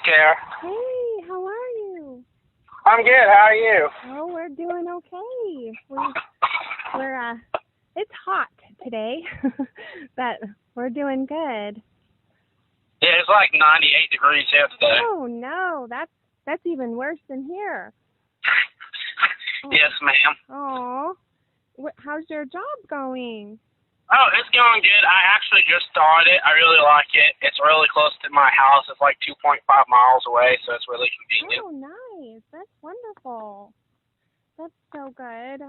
care. Hey, how are you? I'm good. How are you? Oh, we're doing okay. We're it's hot today, but we're doing good. Yeah, it's like 98 degrees here today. Oh no, that's even worse than here. Yes, ma'am. Oh, how's your job going? Oh, it's going good. I actually just started. I really like it. It's really close to my house. It's like 2.5 miles away, so it's really convenient. Oh, nice. That's wonderful. That's so good.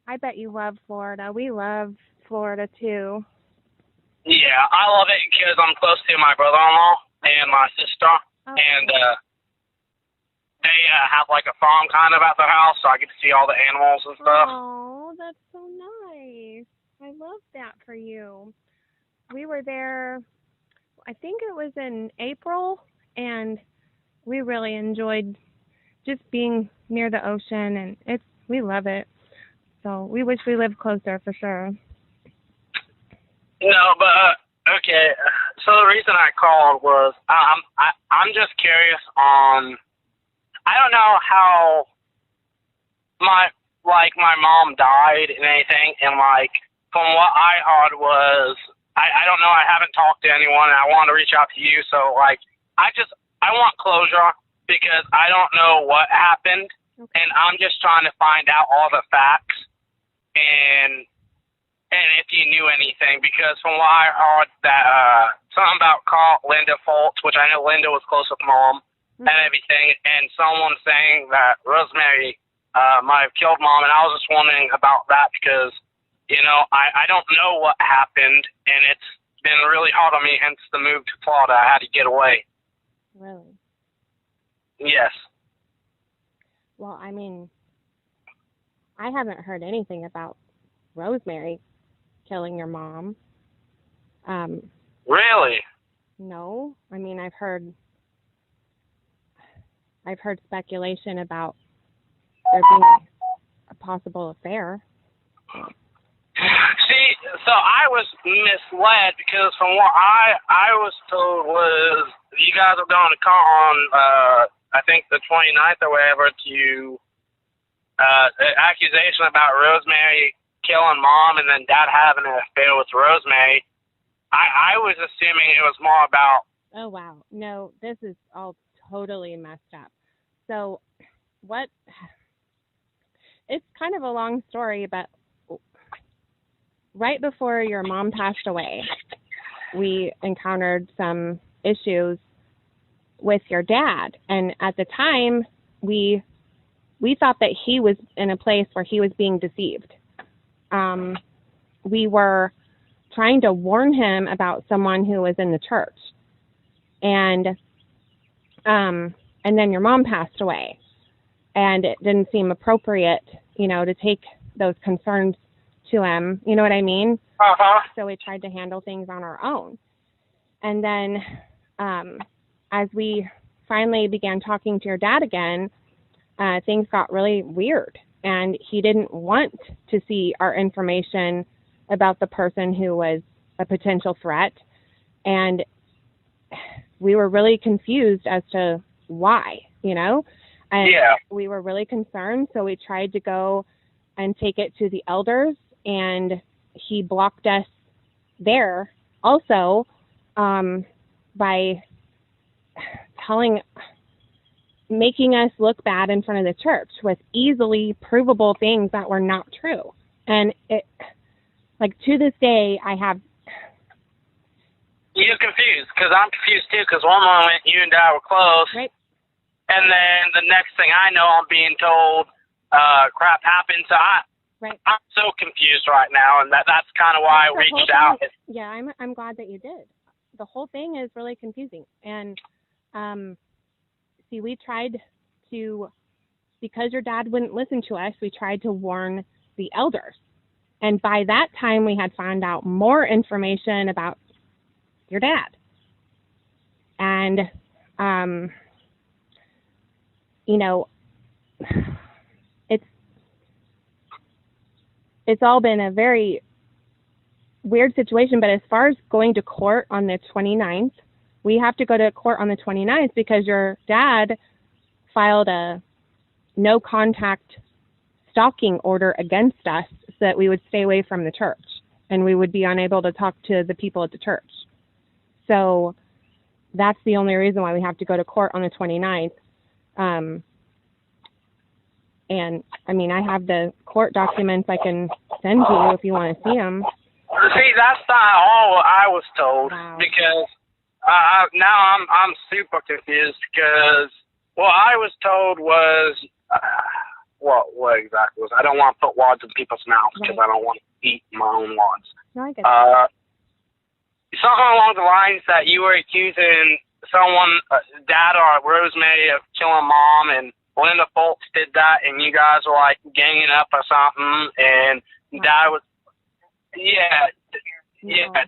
I bet you love Florida. We love Florida too. Yeah, I love it because I'm close to my brother-in-law and my sister, and they have like a farm kind of at their house, so I get to see all the animals and stuff. Oh, that's so nice. I love that for you. We were there, I think it was in April, and we really enjoyed just being near the ocean, and we love it. So we wish we lived closer for sure. No, but okay. So the reason I called was I'm just curious on. I don't know how my mom died and anything, and like from what I heard was I don't know. I haven't talked to anyone, and I want to reach out to you. So like I want closure because I don't know what happened, and I'm just trying to find out all the facts and if you knew anything, because from what I heard that something about Linda Foltz, which I know Linda was close with Mom and everything, and someone saying that Rosemary might have killed Mom, and I was just wondering about that because, you know, I don't know what happened, and it's been really hard on me, hence the move to Florida. I had to get away. Really? Yes. Well, I mean, I haven't heard anything about Rosemary killing your mom. Really? No. I mean, I've heard speculation about there being a possible affair. See, so I was misled because from what I was told was you guys are going to call on I think the 29th or whatever to the accusation about Rosemary killing Mom and then Dad having an affair with Rosemary. I was assuming it was more about. Oh wow, no, this is all totally messed up. So it's kind of a long story, but right before your mom passed away, we encountered some issues with your dad, and at the time we thought that he was in a place where he was being deceived. We were trying to warn him about someone who was in the church, and then your mom passed away, and it didn't seem appropriate, you know, to take those concerns to him. You know what I mean? So we tried to handle things on our own, and then as we finally began talking to your dad again, things got really weird, and he didn't want to see our information about the person who was a potential threat, and we were really confused as to why, you know, and we were really concerned, so we tried to go and take it to the elders, and he blocked us there also by making us look bad in front of the church with easily provable things that were not true. And it, like, to this day, I have. You're confused, because I'm confused too, because one moment you and Dad were close, right, and then the next thing I know, I'm being told crap happened. So I'm so confused right now, and that's kind of why I reached out. Yeah, I'm glad that you did. The whole thing is really confusing, and see, we tried to, because your dad wouldn't listen to us, we tried to warn the elders. And by that time, we had found out more information about your dad. And, you know, it's all been a very weird situation. But as far as going to court on the 29th, we have to go to court on the 29th because your dad filed a no contact stalking order against us so that we would stay away from the church and we would be unable to talk to the people at the church. So that's the only reason why we have to go to court on the 29th. And I mean, I have the court documents I can send you if you want to see them. See, that's not all I was told. Wow. Because now I'm super confused because what I was told was what exactly was. I don't want to put words in people's mouths because I don't want to eat my own words. No, I get it. Something along the lines that you were accusing someone, Dad or Rosemary, of killing Mom, and Linda Foltz did that, and you guys were like ganging up or something, and Dad was,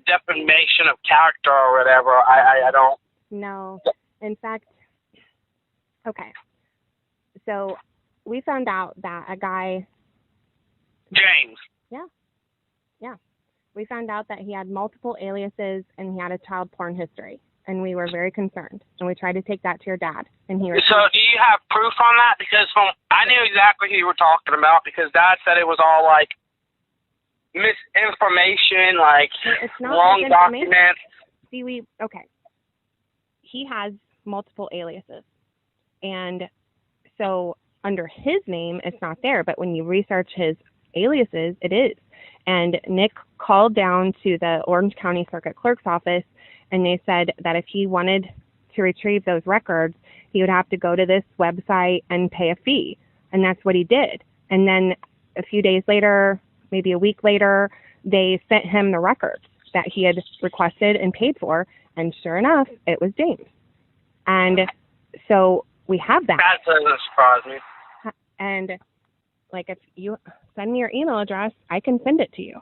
defamation of character or whatever. I don't. No, in fact, okay. So we found out that a guy. James. Yeah. We found out that he had multiple aliases and he had a child porn history. And we were very concerned. And we tried to take that to your dad. And he refused. So do you have proof on that? Because I knew exactly who you were talking about because Dad said it was all like misinformation, like it's not long documents. See, okay. He has multiple aliases. And so under his name, it's not there. But when you research his aliases, it is. And Nick called down to the Orange County Circuit Clerk's office, and they said that if he wanted to retrieve those records, he would have to go to this website and pay a fee. And that's what he did. And then a few days later, maybe a week later, they sent him the records that he had requested and paid for. And sure enough, it was James. And so we have that. That doesn't surprise me. And like, if you send me your email address, I can send it to you,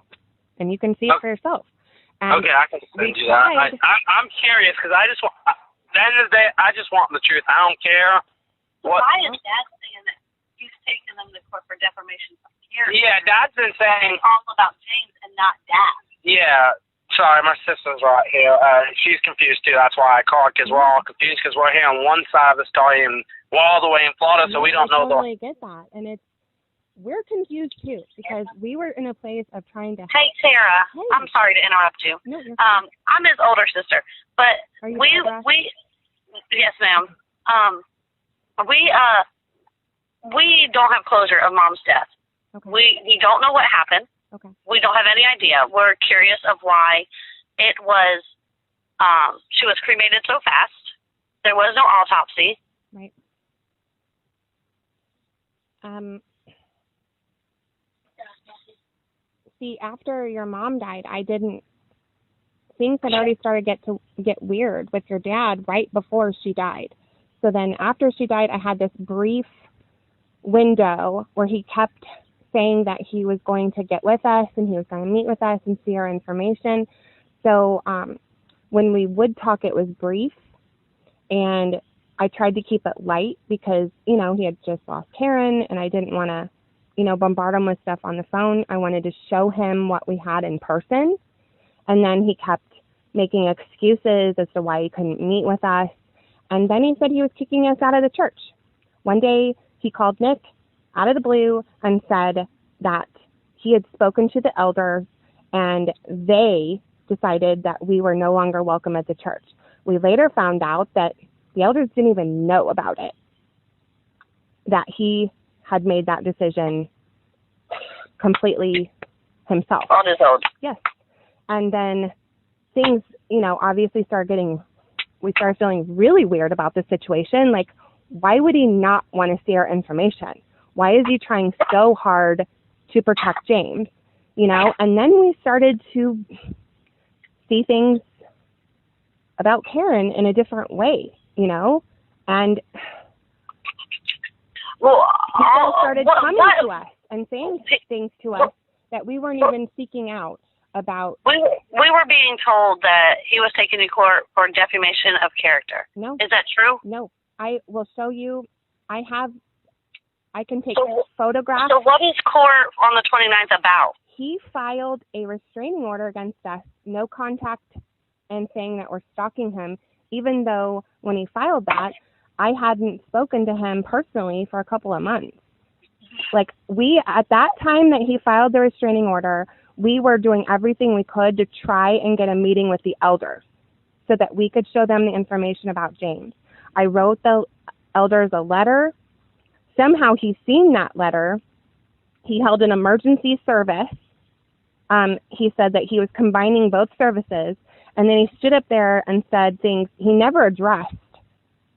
and you can see it for yourself. Okay, I can send you that. I'm curious because I just want. At the end of the day, I just want the truth. I don't care what. Why is Dad saying that he's taking them to court for defamation of character? Yeah, Dad's been saying all about James and not Dad. Yeah. Sorry, my sister's right here. She's confused too. That's why I called, because we're all confused because we're here on one side of the story and we're all the way in Florida, so we don't know the. I totally get that, and we're confused too because we were in a place of trying to. Hey, Sarah. Hey. I'm sorry to interrupt you. No, I'm his older sister, but we yes, ma'am. We don't have closure of Mom's death. Okay. We don't know what happened. Okay. We don't have any idea. We're curious of why it was. She was cremated so fast. There was no autopsy. Right. See, after your mom died, things had already started to get weird with your dad right before she died. So then after she died, I had this brief window where he kept saying that he was going to get with us and he was going to meet with us and see our information. So when we would talk, it was brief. And I tried to keep it light because, he had just lost Karen and I didn't want to bombard him with stuff on the phone. I wanted to show him what we had in person. And then he kept making excuses as to why he couldn't meet with us. And then he said he was kicking us out of the church. One day he called Nick out of the blue and said that he had spoken to the elders and they decided that we were no longer welcome at the church. We later found out that the elders didn't even know about it, that he had made that decision completely himself. On his own. Yes. And then things, obviously we started feeling really weird about the situation. Like, why would he not want to see our information? Why is he trying so hard to protect James? And then we started to see things about Karen in a different way, and people started coming to us and saying things to us that we weren't even seeking out about. We were being told that he was taken to court for defamation of character. No. Is that true? No. I will show you. I can take photographs. So what is court on the 29th about? He filed a restraining order against us, no contact, and saying that we're stalking him. even though when he filed that, I hadn't spoken to him personally for a couple of months. Like, at that time that he filed the restraining order, we were doing everything we could to try and get a meeting with the elders so that we could show them the information about James. I wrote the elders a letter. Somehow he's seen that letter. He held an emergency service. He said that he was combining both services, and then he stood up there and said things. He never addressed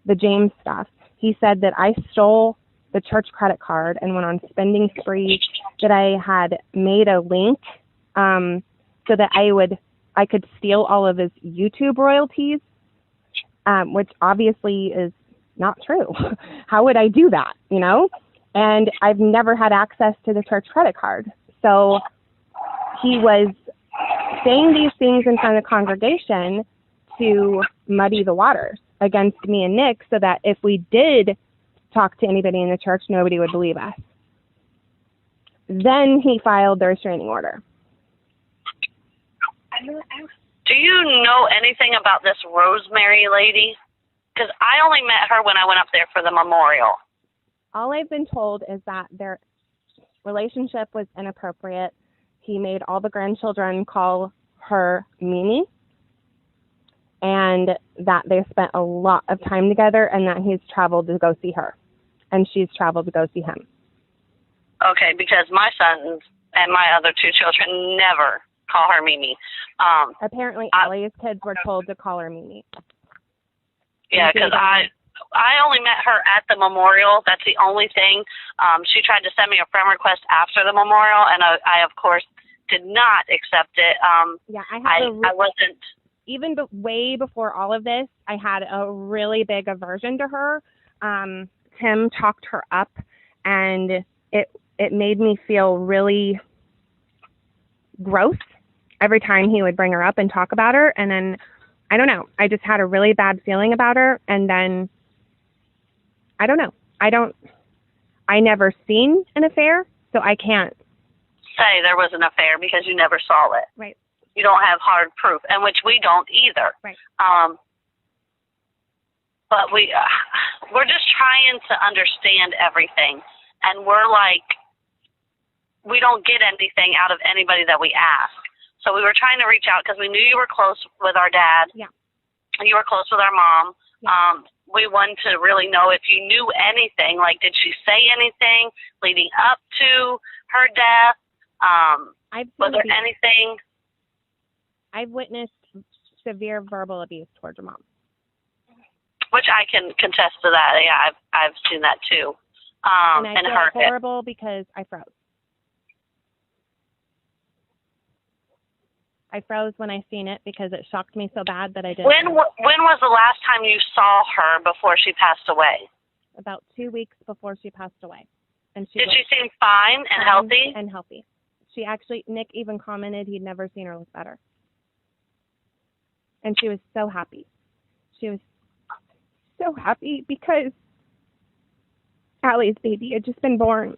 the James stuff. He said that I stole the church credit card and went on spending spree, that I had made a link so that I could steal all of his YouTube royalties, which obviously is not true. How would I do that, you know? And I've never had access to the church credit card. So he was saying these things in front of the congregation to muddy the waters against me and Nick, so that if we did talk to anybody in the church, nobody would believe us. Then he filed the restraining order. Do you know anything about this Rosemary lady? Because I only met her when I went up there for the memorial. All I've been told is that their relationship was inappropriate. He made all the grandchildren call her Mimi, and that they spent a lot of time together, and that he's traveled to go see her, and she's traveled to go see him. Okay, because my sons and my other two children never call her Mimi. Apparently, Allie's kids were told to call her Mimi. Yeah, because I only met her at the memorial. That's the only thing. She tried to send me a friend request after the memorial, and I of course, did not accept it. I wasn't. Even way before all of this, I had a really big aversion to her. Tim talked her up, and it made me feel really gross every time he would bring her up and talk about her. And then, I don't know, I just had a really bad feeling about her. And then, I don't know. I never seen an affair, so I can't say there was an affair because you never saw it. Right. You don't have hard proof, and which we don't either. Right. But we're just trying to understand everything, and we're like, we don't get anything out of anybody that we ask. So we were trying to reach out because we knew you were close with our dad. Yeah. And you were close with our mom. Yeah. We wanted to really know if you knew anything. Like, did she say anything leading up to her death? Was there anything? I've witnessed severe verbal abuse towards your mom. Which I can contest to that. Yeah, I've seen that too. And I feel heard horrible because I froze. I froze when I seen it because it shocked me so bad that I didn't. When was the last time you saw her before she passed away? About 2 weeks before she passed away. And did she seem fine and healthy? And healthy. She actually, Nick even commented he'd never seen her look better. And she was so happy. She was so happy because Allie's baby had just been born.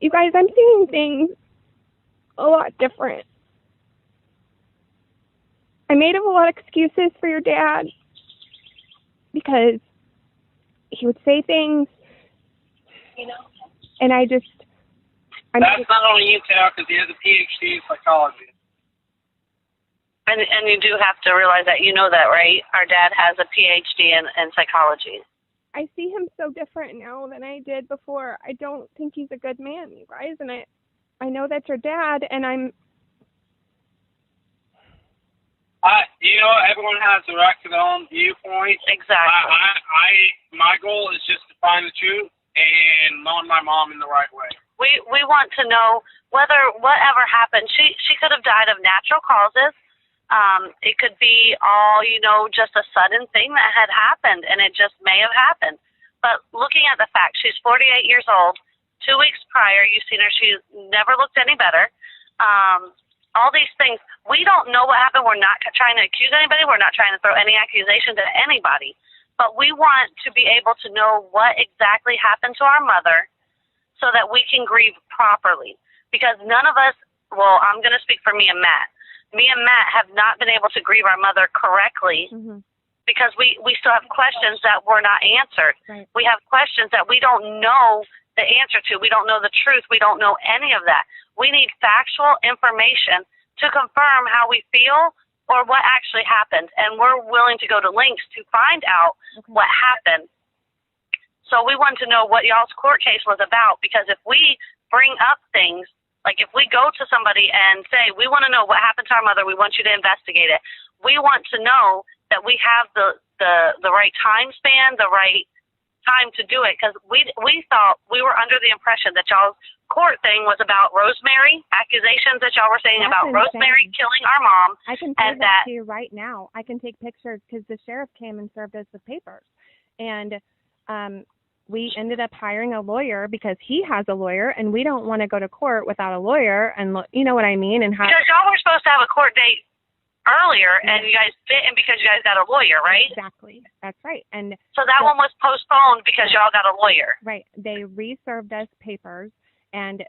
You guys, I'm seeing things a lot different. I made up a lot of excuses for your dad because he would say things, and that's not only you, Cal, because he has a PhD in psychology. And you do have to realize that, you know that, right? Our dad has a PhD in psychology. I see him so different now than I did before. I don't think he's a good man, you guys, and I know that's your dad, and everyone has the right to their own viewpoint. Exactly. My goal is just to find the truth and mold my mom in the right way. We want to know whatever happened. She could have died of natural causes. It could be all, just a sudden thing that had happened, and it just may have happened. But looking at the fact, she's 48 years old. 2 weeks prior, you've seen her. She never looked any better. All these things, we don't know what happened. We're not trying to accuse anybody. We're not trying to throw any accusations at anybody. But we want to be able to know what exactly happened to our mother so that we can grieve properly. Because none of us, well, I'm going to speak for me and Matt, me and Matt have not been able to grieve our mother correctly because we still have questions that were not answered. Right. We have questions that we don't know the answer to. We don't know the truth. We don't know any of that. We need factual information to confirm how we feel or what actually happened, and we're willing to go to lengths to find out what happened. So we want to know what y'all's court case was about, because if we bring up things, like if we go to somebody and say, we want to know what happened to our mother, we want you to investigate it, we want to know that we have the right time span, the right time to do it, because we thought, we were under the impression that y'all's court thing was about Rosemary, accusations that y'all were saying about Rosemary killing our mom. I can say that to you right now. I can take pictures because the sheriff came and served us with papers. And we ended up hiring a lawyer because he has a lawyer, and we don't want to go to court without a lawyer. And you know what I mean? And because y'all were supposed to have a court date earlier, and you guys didn't because you guys got a lawyer, right? Exactly. That's right. And so that one was postponed because y'all got a lawyer. Right. They reserved us papers, and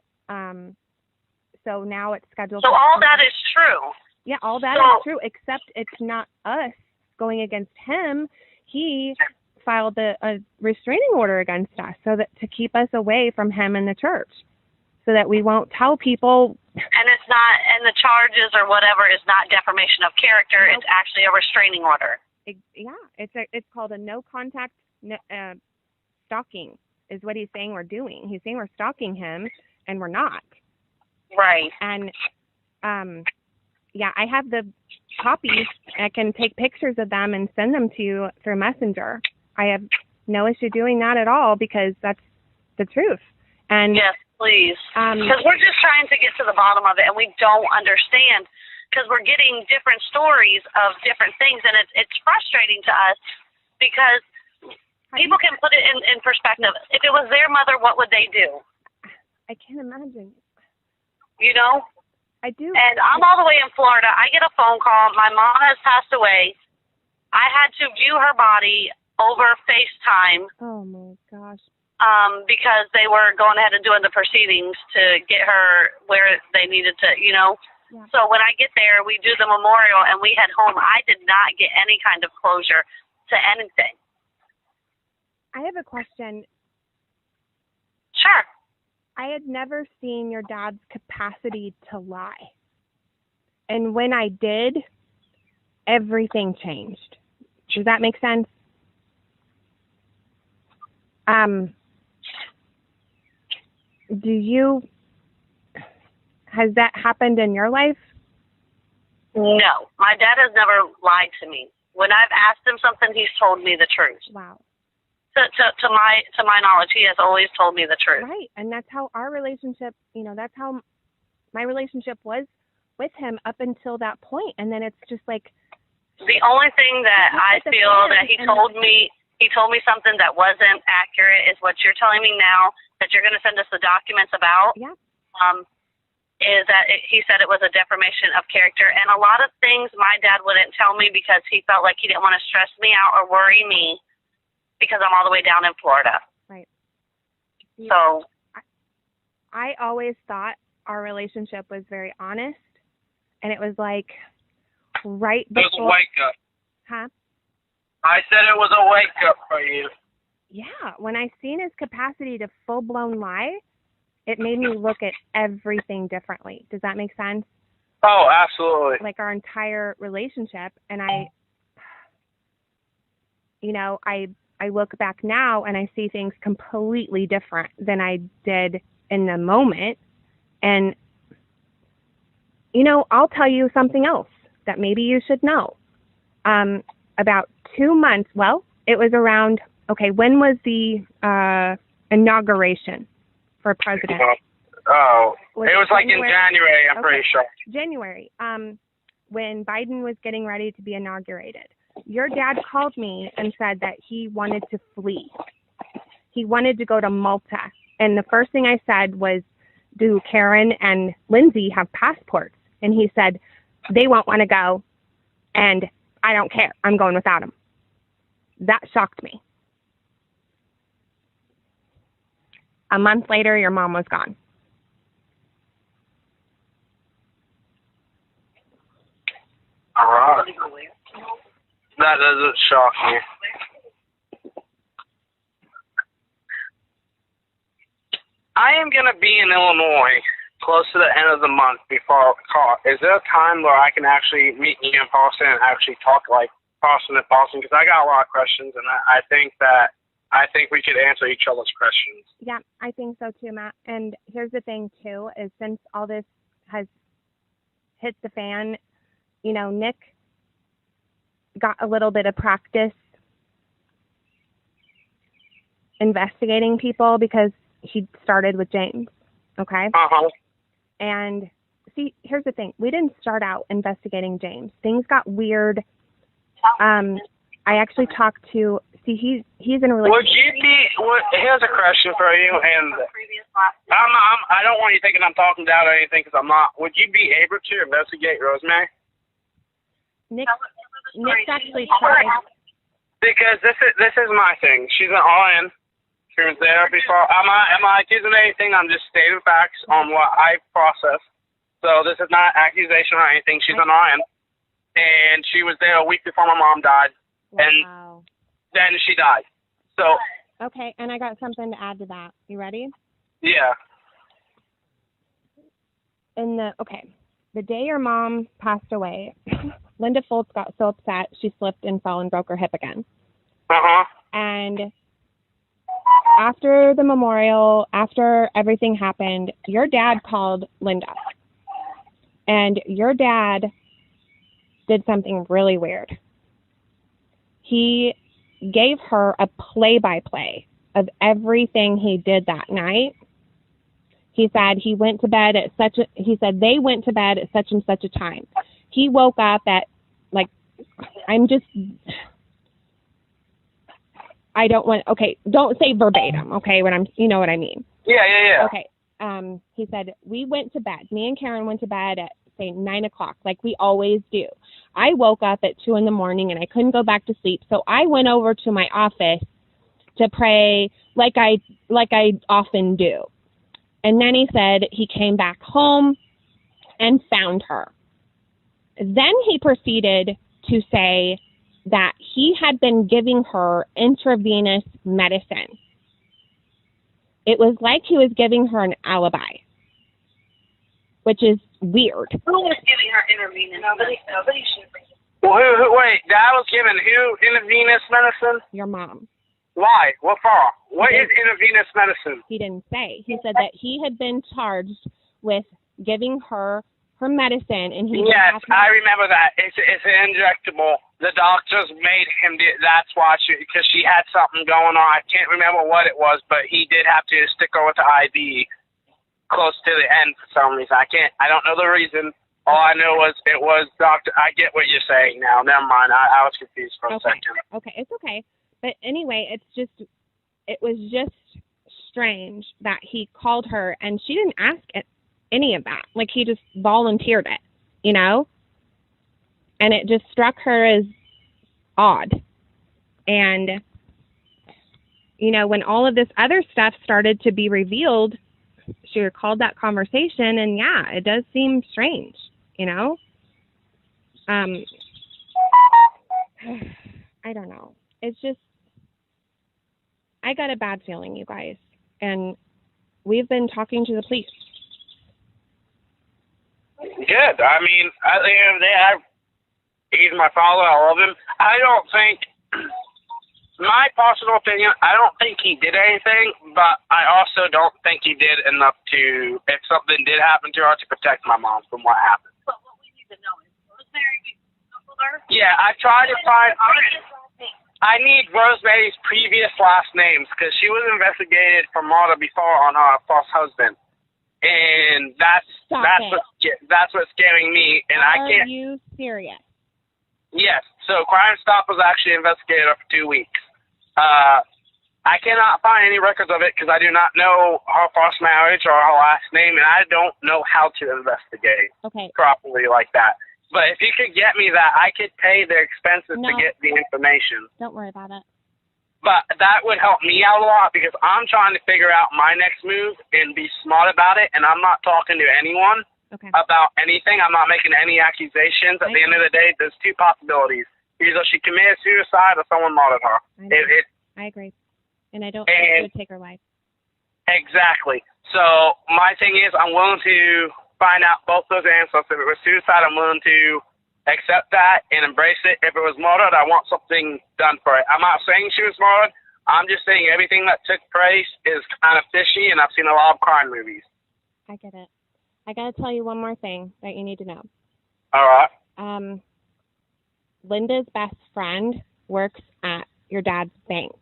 so now it's scheduled. So all that is true. Yeah, all that is true, except it's not us going against him. He filed a restraining order against us so that to keep us away from him and the church, so that we won't tell people. And it's not, and the charges or whatever is not defamation of character. Nope. It's actually a restraining order. It's called a no contact stalking is what he's saying we're doing. He's saying we're stalking him, and we're not. Right. And I have the copies. I can take pictures of them and send them to you through Messenger. I have no issue doing that at all because that's the truth. And yes, please. Because we're just trying to get to the bottom of it, and we don't understand because we're getting different stories of different things, and it's frustrating to us because people can put it in perspective. If it was their mother, what would they do? I can't imagine. You know? I do. And I'm all the way in Florida. I get a phone call. My mom has passed away. I had to view her body over FaceTime. Oh, my gosh. Because they were going ahead and doing the proceedings to get her where they needed to, you know. Yeah. So when I get there, we do the memorial, and we head home. I did not get any kind of closure to anything. I have a question. Sure. I had never seen your dad's capacity to lie. And when I did, everything changed. Does that make sense? Has that happened in your life? No. My dad has never lied to me. When I've asked him something, he's told me the truth. Wow. To my knowledge, he has always told me the truth. Right, and that's how our relationship, that's how my relationship was with him up until that point, and then it's just like. The only thing that I feel that he told me something that wasn't accurate is what you're telling me now that you're going to send us the documents about. Yeah. Is that he said it was a defamation of character, and a lot of things my dad wouldn't tell me because he felt like he didn't want to stress me out or worry me. Because I'm all the way down in Florida. Right. So. I always thought our relationship was very honest. And it was like right before. It was a wake up. Huh? I said it was a wake up for you. Yeah. When I seen his capacity to full blown lie, it made me look at everything differently. Does that make sense? Oh, absolutely. Like our entire relationship. And I look back now and I see things completely different than I did in the moment. And, I'll tell you something else that maybe you should know. About 2 months, it was around, when was the inauguration for president? It was like in January, I'm pretty sure. January, when Biden was getting ready to be inaugurated. Your dad called me and said that he wanted to flee. He wanted to go to Malta. And the first thing I said was, do Karen and Lindsay have passports? And he said, they won't want to go, and I don't care. I'm going without them. That shocked me. A month later, your mom was gone. That doesn't shock me. I am going to be in Illinois close to the end of the month before call. Is there a time where I can actually meet you in person and actually talk like person to person? Because I got a lot of questions, and I think we could answer each other's questions. Yeah, I think so too, Matt. And here's the thing too, is since all this has hit the fan, you know, Nick got a little bit of practice investigating people because he started with James, okay? Uh-huh. And see, here's the thing. We didn't start out investigating James. Things got weird. I actually talked to, see, he's in a relationship. Would you be, here's a question for you, and I don't want you thinking I'm talking down or anything, because I'm not. Would you be able to investigate Rosemary? Nick's actually tried. Because this is my thing. She's an RN. She was there before. Am I accusing anything? I'm just stating facts on what I processed. So this is not accusation or anything. She's an RN. And she was there a week before my mom died. Wow. And then she died. So. Okay, and I got something to add to that. You ready? Yeah. The day your mom passed away, Linda Foltz got so upset she slipped and fell and broke her hip again. Uh-huh. And after the memorial, after everything happened, your dad called Linda. And your dad did something really weird. He gave her a play-by-play of everything he did that night. He said they went to bed at such and such a time. He woke up at don't say verbatim, okay, you know what I mean. Yeah. Okay. He said, we went to bed. Me and Karen went to bed at, say, 9 o'clock, like we always do. I woke up at 2 in the morning and I couldn't go back to sleep. So I went over to my office to pray like I often do. And then he said he came back home and found her. Then he proceeded to say that he had been giving her intravenous medicine. It was like he was giving her an alibi, which is weird. Who was giving her intravenous? Nobody should. Well, wait, Dad was giving who intravenous medicine? Your mom. Why? What for? What is intravenous medicine? He didn't say. He said that he had been charged with giving her medicine, and he. Yes, I remember that. It's an injectable. The doctors made him do. That's why because she had something going on. I can't remember what it was, but he did have to stick her with the IV close to the end for some reason. I don't know the reason. All I know was it was doctor. I get what you're saying now. Never mind. I was confused for a second. Okay, it's okay. But anyway, it was just strange that he called her and she didn't ask any of that. Like, he just volunteered it, you know? And it just struck her as odd. And, you know, when all of this other stuff started to be revealed, she recalled that conversation, and yeah, it does seem strange, you know? I don't know. It's just, I got a bad feeling, you guys. And we've been talking to the police. Good. I mean, at the end of the day, he's my father. I love him. I don't think, my personal opinion, I don't think he did anything, but I also don't think he did enough to, if something did happen to her, to protect my mom from what happened. But what we need to know is Rosemary her? Yeah, I tried to find, I need Rosemary's previous last names, because she was investigated for murder before on her first husband. And that's what's scaring me, and I can't. Are you serious? Yes. So Crime Stop was actually investigated for 2 weeks. I cannot find any records of it because I do not know her first marriage or her last name, and I don't know how to investigate properly like that. But if you could get me that, I could pay the expenses to get the information. Don't worry about it. But that would help me out a lot because I'm trying to figure out my next move and be smart about it, and I'm not talking to anyone. about anything. I'm not making any accusations. At the end of the day, there's two possibilities. Either she committed suicide or someone murdered her. I agree. And I don't think she would take her life. Exactly. So my thing is I'm willing to find out both those answers. If it was suicide, I'm willing to accept that and embrace it. If it was murdered, I want something done for it. I'm not saying she was murdered. I'm just saying everything that took place is kind of fishy, and I've seen a lot of crime movies. I get it. I got to tell you one more thing that you need to know. All right. Linda's best friend works at your dad's bank.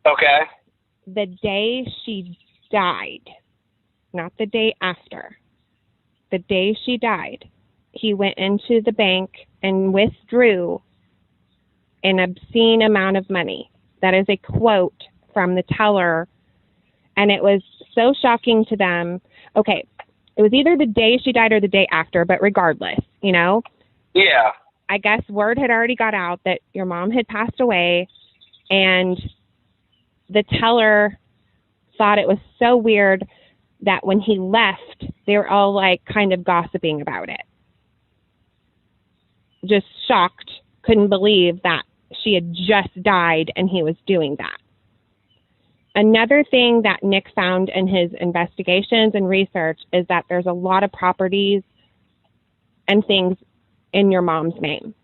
Okay. The day she died, not the day after, the day she died, he went into the bank and withdrew an obscene amount of money. That is a quote from the teller, and it was so shocking to them. Okay, it was either the day she died or the day after, but regardless, you know? Yeah. I guess word had already got out that your mom had passed away, and the teller thought it was so weird that when he left, they were all like kind of gossiping about it. Just shocked, couldn't believe that she had just died and he was doing that. Another thing that Nick found in his investigations and research is that there's a lot of properties and things in your mom's name.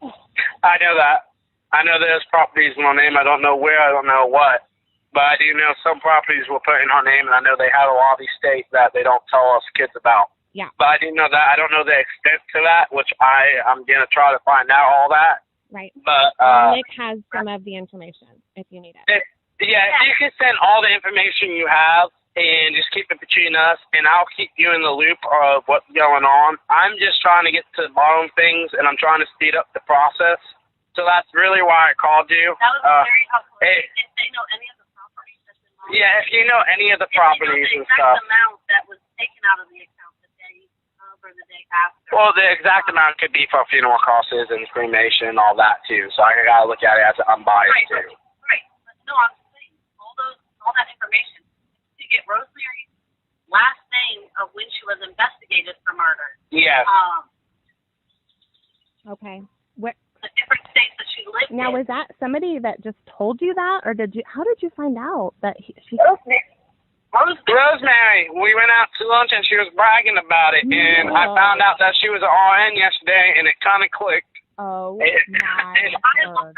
I know that. I know there's properties in her name. I don't know where, I don't know what. But I do know some properties were put in her name, and I know they have a lot of these states that they don't tell us kids about. Yeah. But I do know that. I don't know the extent to that, which I'm going to try to find out all that. Right. But Nick has some of the information if you need it. If you can send all the information you have and just keep it between us, and I'll keep you in the loop of what's going on. I'm just trying to get to the bottom of things, and I'm trying to speed up the process. So that's really why I called you. That was very helpful. If they know any of the properties that's involved. Yeah, if you know any of the properties and stuff. The exact amount that was taken out of the account the day of or the day after. Well, the exact amount could be for funeral costs and cremation and all that too. So I gotta look at it as unbiased too. Right. But no, I'm saying all that information to get Rosemary's last name of when she was investigated for murder. Yes. Okay. The different states that she lived in. Now, was that somebody that just told you that, or how did you find out that she? Rosemary, we went out to lunch and she was bragging about it, and I found out that she was an RN yesterday, and it kind of clicked. Oh my God.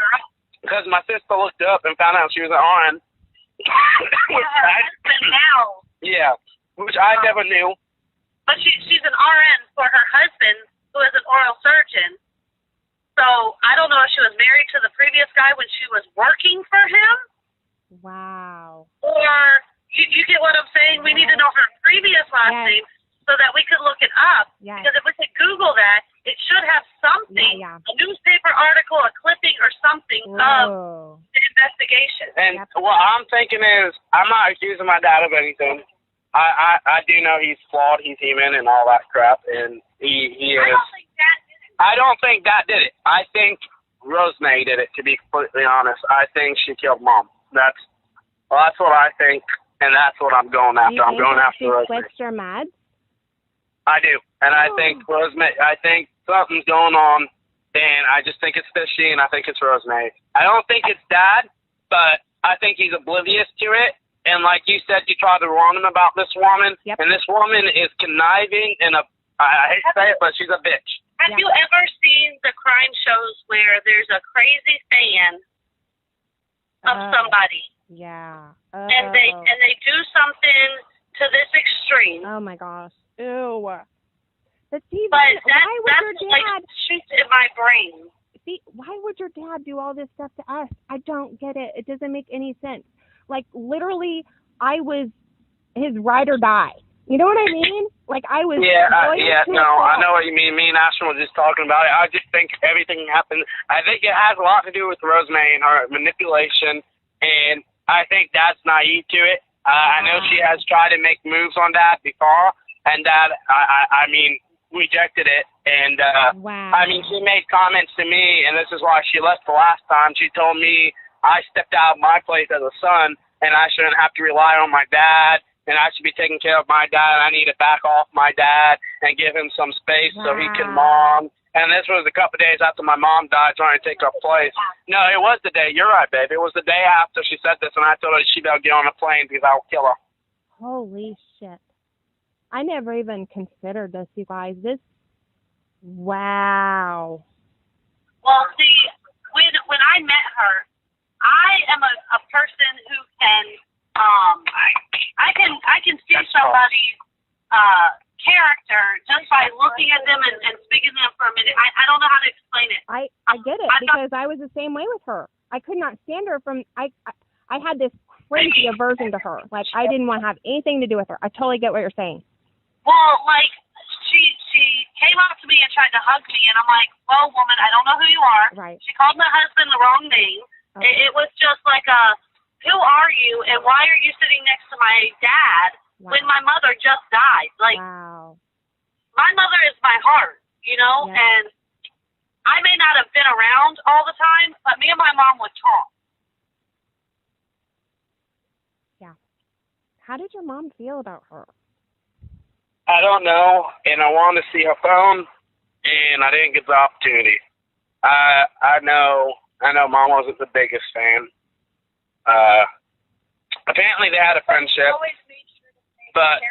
Because my sister looked up and found out she was an RN. Yeah, which I never knew. But she's an RN for her husband, who is an oral surgeon. So I don't know if she was married to the previous guy when she was working for him. Wow. Or you get what I'm saying? We need to know her previous last name so that we could look it up. Yes. Because if we could Google that, it should have something, a newspaper article, a clipping, or something of the investigation. And what I'm thinking is, I'm not accusing my dad of anything. I do know he's flawed, he's human, and all that crap, and he is. I don't think Dad did it. I think Rosemary did it, to be completely honest. I think she killed Mom. That's what I think, and that's what I'm going after. I'm going after Rosemary. Switched her meds? I do, and I think Rosemary. I think something's going on, and I just think it's fishy, and I think it's Rosemary. I don't think it's Dad, but I think he's oblivious to it. And like you said, you tried to warn him about this woman, and this woman is conniving, and I hate to say it, but she's a bitch. Have you ever seen the crime shows where there's a crazy fan of somebody? Yeah. And they do something to this extreme. Oh my gosh. Ew. But see, but why would your dad like shoots in my brain? See, why would your dad do all this stuff to us? I don't get it. It doesn't make any sense. Like literally, I was his ride or die. You know what I mean? Like I was. I know what you mean. Me and Ashton were just talking about it. I just think everything happened. I think it has a lot to do with Rosemary and her manipulation, and I think Dad's naive to it. I know she has tried to make moves on Dad before, and Dad, I mean, rejected it. And I mean, she made comments to me, and this is why she left the last time. She told me I stepped out of my place as a son, and I shouldn't have to rely on my dad. and I should be taking care of my dad. I need to back off my dad and give him some space so he can mom. And this was a couple of days after my mom died, trying to take her place. No, it was the day. You're right, babe. It was the day after she said this, and I told her she better get on a plane because I'll kill her. Holy shit. I never even considered this, you guys. Wow. Well, see, when I met her, I am a person who can, I can see somebody's character just by looking at them and speaking to them for a minute. I don't know how to explain it. I get it, because I was the same way with her. I could not stand her I had this crazy aversion to her. Like, I didn't want to have anything to do with her. I totally get what you're saying. Well, like, she came up to me and tried to hug me, and I'm like, well, woman, I don't know who you are. Right. She called my husband the wrong name. Okay. It was just like who are you, and why are you sitting next to my dad when my mother just died? Like, wow. My mother is my heart, you know, and I may not have been around all the time, but me and my mom would talk. Yeah. How did your mom feel about her? I don't know, and I wanted to see her phone, and I didn't get the opportunity. I know Mom wasn't the biggest fan. Apparently they had a friendship, but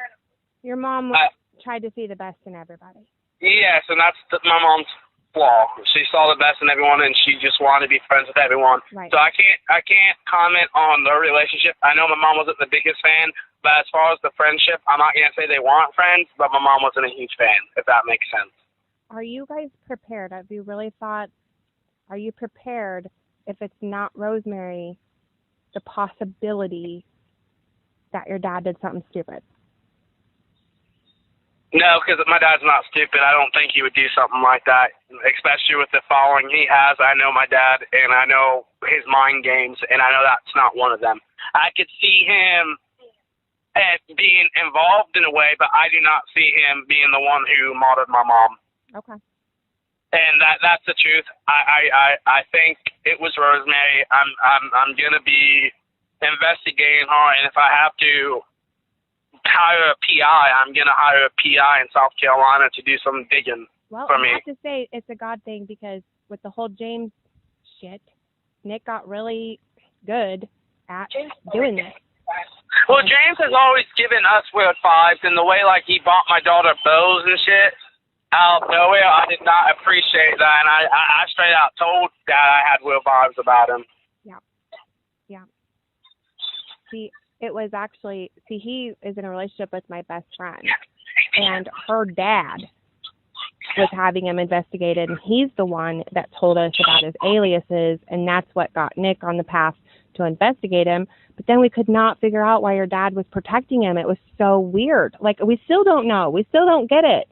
your mom tried to see the best in everybody. Yes, and that's my mom's flaw. She saw the best in everyone, and she just wanted to be friends with everyone. Right. So I can't comment on their relationship. I know my mom wasn't the biggest fan, but as far as the friendship, I'm not gonna say they weren't friends, but my mom wasn't a huge fan, if that makes sense. Are you guys prepared? Have you really thought? Are you prepared if it's not Rosemary, the possibility that your dad did something stupid? No, because my dad's not stupid. I don't think he would do something like that, especially with the following he has. I know my dad, and I know his mind games, and I know that's not one of them. I could see him being involved in a way, but I do not see him being the one who murdered my mom. Okay. And that's the truth. I think it was Rosemary. I'm gonna be investigating her, and if I have to hire a PI, I'm gonna hire a PI in South Carolina to do some digging for me. I have to say it's a God thing, because with the whole James shit, Nick got really good at doing this. Well, James has always given us weird vibes, in the way like he bought my daughter bows and shit out of nowhere. I did not appreciate that, and I straight out told Dad I had weird vibes about him. Yeah. See, it was actually, he is in a relationship with my best friend, and her dad was having him investigated, and he's the one that told us about his aliases, and that's what got Nick on the path to investigate him. But then we could not figure out why your dad was protecting him. It was so weird. Like, we still don't know. We still don't get it.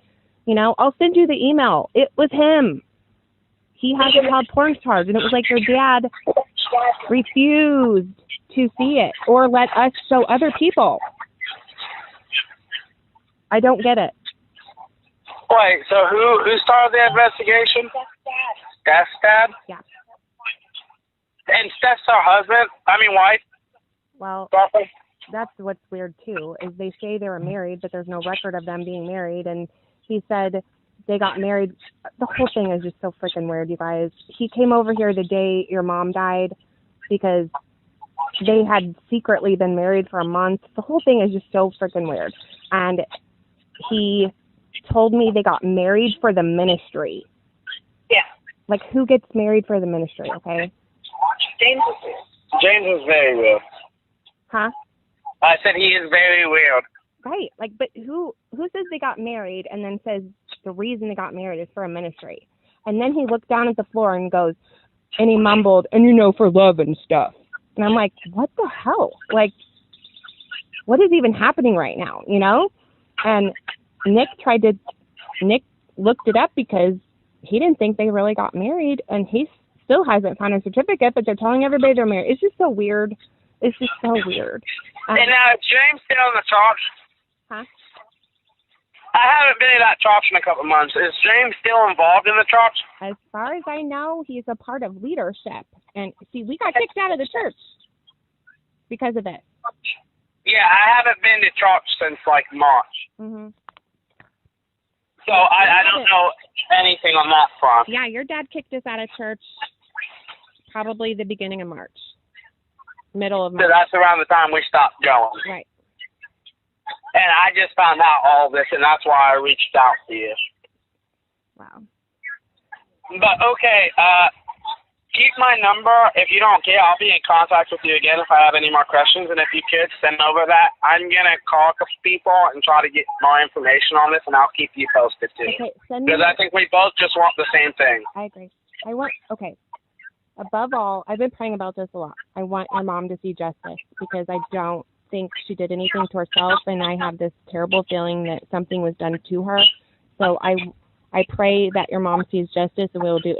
You know, I'll send you the email. It was him. He had a child porn charge, and it was like your dad refused to see it or let us show other people. I don't get it. Wait, so who started the investigation? Steph's dad? Yeah. And Steph's her husband? Wife? Well, that's what's weird too, is they say they were married, but there's no record of them being married. And he said they got married. The whole thing is just so freaking weird, you guys. He came over here the day your mom died because they had secretly been married for a month. The whole thing is just so freaking weird. And he told me they got married for the ministry. Yeah. Like, who gets married for the ministry, okay? James is very weird. Huh? I said he is very weird. Right. Like, but who says they got married and then says the reason they got married is for a ministry? And then he looked down at the floor and goes, and he mumbled, and for love and stuff. And I'm like, what the hell? Like, what is even happening right now, you know? And Nick looked it up because he didn't think they really got married, and he still hasn't found a certificate, but they're telling everybody they're married. It's just so weird. It's just so weird. And now, James still in the church? Huh? I haven't been in that church in a couple of months. Is James still involved in the church? As far as I know, he's a part of leadership. And see, we got kicked out of the church because of it. Yeah, I haven't been to church since like March. Mhm. So I don't know anything on that front. Yeah, your dad kicked us out of church probably the beginning of March. Middle of March. So that's around the time we stopped going. Right. And I just found out all this, and that's why I reached out to you. Wow. But, okay, keep my number. If you don't care, I'll be in contact with you again if I have any more questions. And if you could, send over that. I'm going to call a couple people and try to get more information on this, and I'll keep you posted, too. Okay, send me. Because I think we both just want the same thing. I agree. Okay. Above all, I've been praying about this a lot. I want your mom to see justice because I don't think she did anything to herself, and I have this terrible feeling that something was done to her. So I pray that your mom sees justice, and we will do